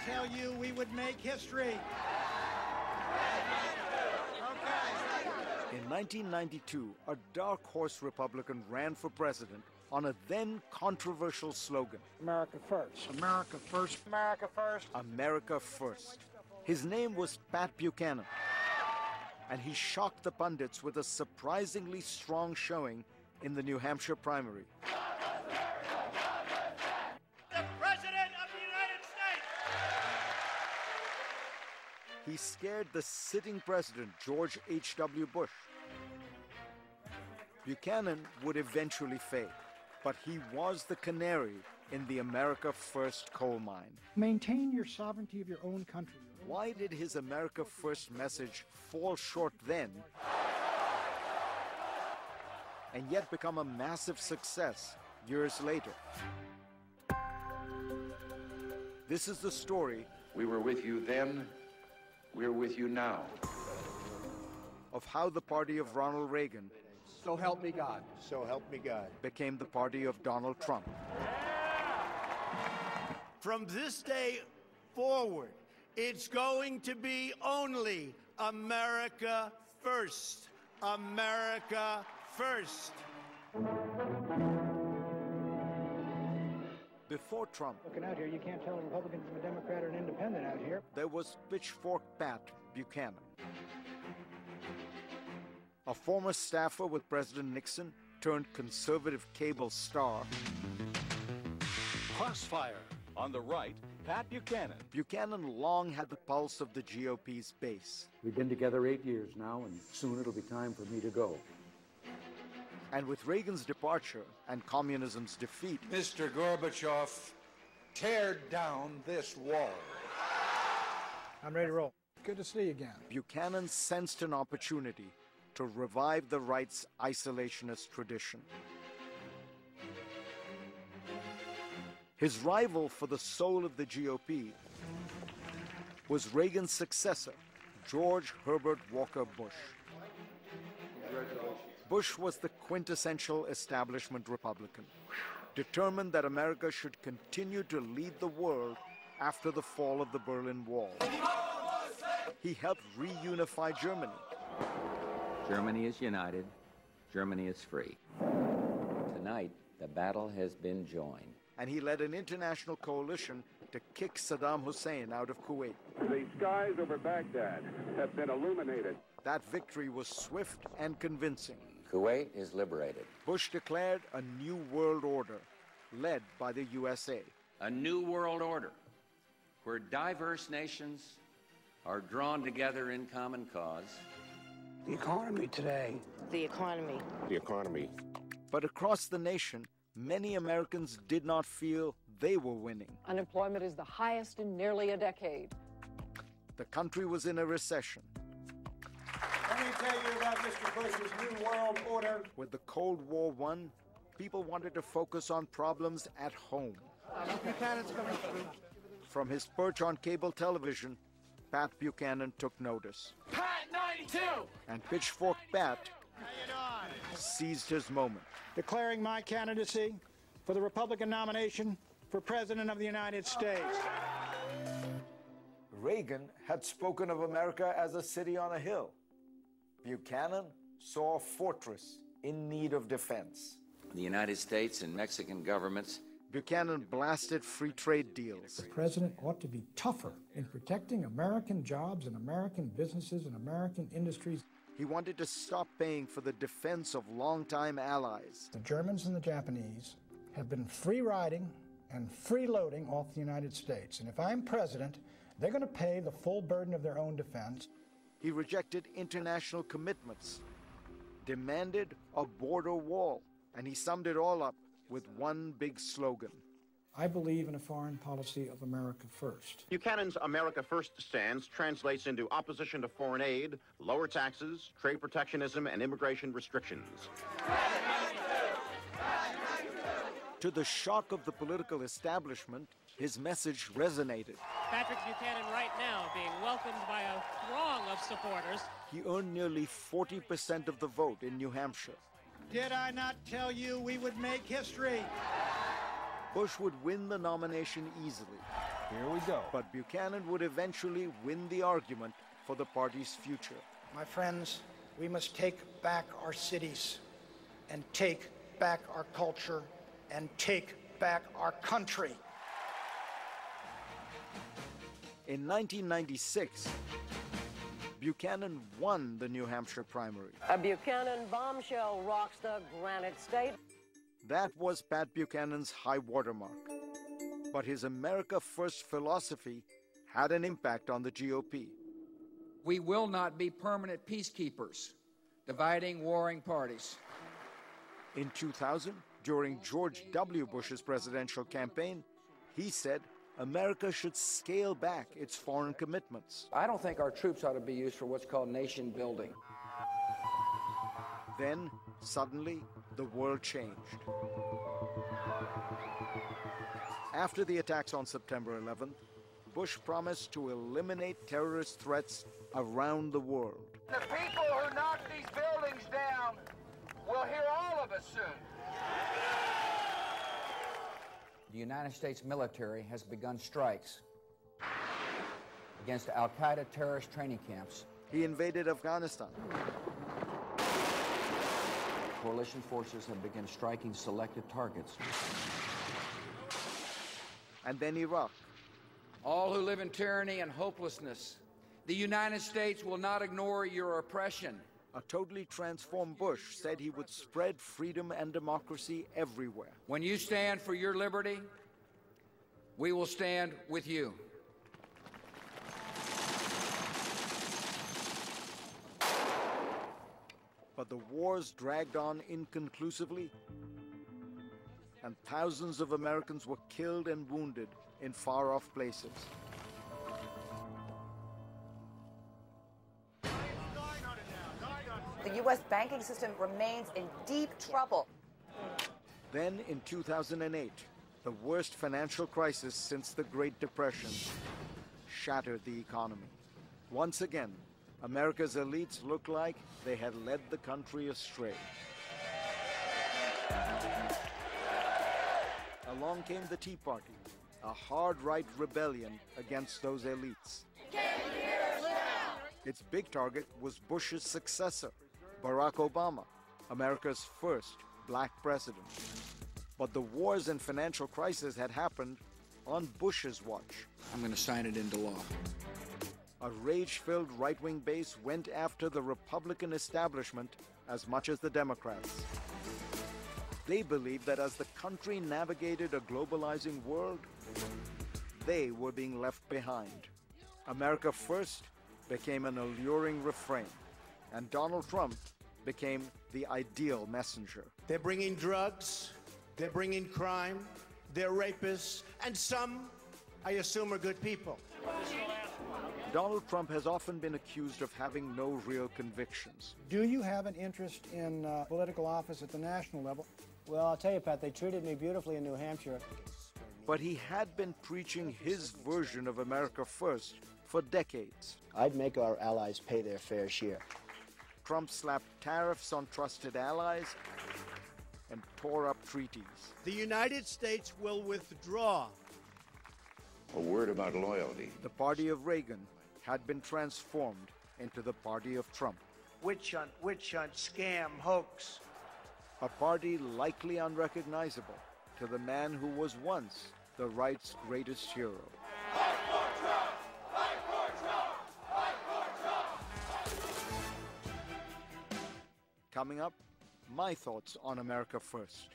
tell you we would make history? In 1992, a dark horse Republican ran for president on a then controversial slogan. America first. America first. America first. America first. His name was Pat Buchanan, and he shocked the pundits with a surprisingly strong showing in the New Hampshire primary. The President of the United States! He scared the sitting president, George H.W. Bush. Buchanan would eventually fade, but he was the canary in the America First coal mine. Maintain your sovereignty of your own country. Why did his America First message fall short then and yet become a massive success years later? This is the story. We were with you then, we're with you now. Of how the party of Ronald Reagan, so help me God, so help me God, became the party of Donald Trump. From this day forward, it's going to be only America first. America first. Before Trump, Looking out here, you can't tell a Republican from a Democrat or an independent out here. there was Pitchfork Pat Buchanan, a former staffer with President Nixon turned conservative cable star. Crossfire. On the right, Pat Buchanan. Buchanan long had the pulse of the GOP's base. We've been together 8 years now, and soon it'll be time for me to go. And with Reagan's departure and communism's defeat, Mr. Gorbachev, tear down this wall. I'm ready to roll. Good to see you again. Buchanan sensed an opportunity to revive the right's isolationist tradition. His rival for the soul of the GOP was Reagan's successor, George Herbert Walker Bush. Bush was the quintessential establishment Republican, determined that America should continue to lead the world after the fall of the Berlin Wall. He helped reunify Germany. Germany is united. Germany is free. Tonight, the battle has been joined. And he led an international coalition to kick Saddam Hussein out of Kuwait. The skies over Baghdad have been illuminated. That victory was swift and convincing. Kuwait is liberated. Bush declared a new world order, led by the USA. A new world order, where diverse nations are drawn together in common cause. The economy today. The economy. The economy. But across the nation, many Americans did not feel they were winning. Unemployment is the highest in nearly a decade. The country was in a recession. Let me tell you about Mr. Bush's New World Order. With the Cold War won, people wanted to focus on problems at home. Buchanan's coming through. From his perch on cable television, Pat Buchanan took notice. Pat 92! And Pitchfork Pat seized his moment. Declaring my candidacy for the Republican nomination for President of the United States. Reagan had spoken of America as a city on a hill. Buchanan saw a fortress in need of defense. The United States and Mexican governments. Buchanan blasted free trade deals. The president ought to be tougher in protecting American jobs and American businesses and American industries. He wanted to stop paying for the defense of longtime allies. The Germans and the Japanese have been free riding and freeloading off the United States. And if I'm president, they're going to pay the full burden of their own defense. He rejected international commitments, demanded a border wall, and he summed it all up with one big slogan. I believe in a foreign policy of America first. Buchanan's America First stance translates into opposition to foreign aid, lower taxes, trade protectionism, and immigration restrictions. To the shock of the political establishment, his message resonated. Patrick Buchanan right now being welcomed by a throng of supporters. He earned nearly 40% of the vote in New Hampshire. Did I not tell you we would make history? Bush would win the nomination easily. Here we go. But Buchanan would eventually win the argument for the party's future. My friends, we must take back our cities and take back our culture and take back our country. In 1996, Buchanan won the New Hampshire primary. A Buchanan bombshell rocks the Granite State. That was Pat Buchanan's high watermark. But his America First philosophy had an impact on the GOP. We will not be permanent peacekeepers, dividing warring parties. In 2000, during George W. Bush's presidential campaign, he said America should scale back its foreign commitments. I don't think our troops ought to be used for what's called nation building. Then, suddenly, the world changed. After the attacks on September 11th, Bush promised to eliminate terrorist threats around the world. The people who knocked these buildings down will hear all of us soon. The United States military has begun strikes against al-Qaeda terrorist training camps. He invaded Afghanistan. Coalition forces have begun striking selected targets. And then Iraq. All who live in tyranny and hopelessness, the United States will not ignore your oppression. A totally transformed Bush said he would spread freedom and democracy everywhere. When you stand for your liberty, we will stand with you. But the wars dragged on inconclusively, and thousands of Americans were killed and wounded in far-off places. The U.S. banking system remains in deep trouble. Then, in 2008, the worst financial crisis since the Great Depression shattered the economy. Once again, America's elites looked like they had led the country astray. Along came the Tea Party, a hard-right rebellion against those elites. Its big target was Bush's successor, Barack Obama, America's first black president. But the wars and financial crisis had happened on Bush's watch. I'm going to sign it into law. A rage-filled right-wing base went after the Republican establishment as much as the Democrats. They believed that as the country navigated a globalizing world, they were being left behind. America First became an alluring refrain, and Donald Trump became the ideal messenger. They're bringing drugs, they're bringing crime, they're rapists, and some, I assume, are good people. Donald Trump has often been accused of having no real convictions. Do you have an interest in political office at the national level? Well, I'll tell you, Pat, they treated me beautifully in New Hampshire. But he had been preaching his version of America First for decades. I'd make our allies pay their fair share. Trump slapped tariffs on trusted allies and tore up treaties. The United States will withdraw. A word about loyalty. The party of Reagan had been transformed into the party of Trump. Witch hunt, scam, hoax. A party likely unrecognizable to the man who was once the right's greatest hero. Fight for Trump! Fight for Trump! Fight for Trump! Coming up, my thoughts on America First.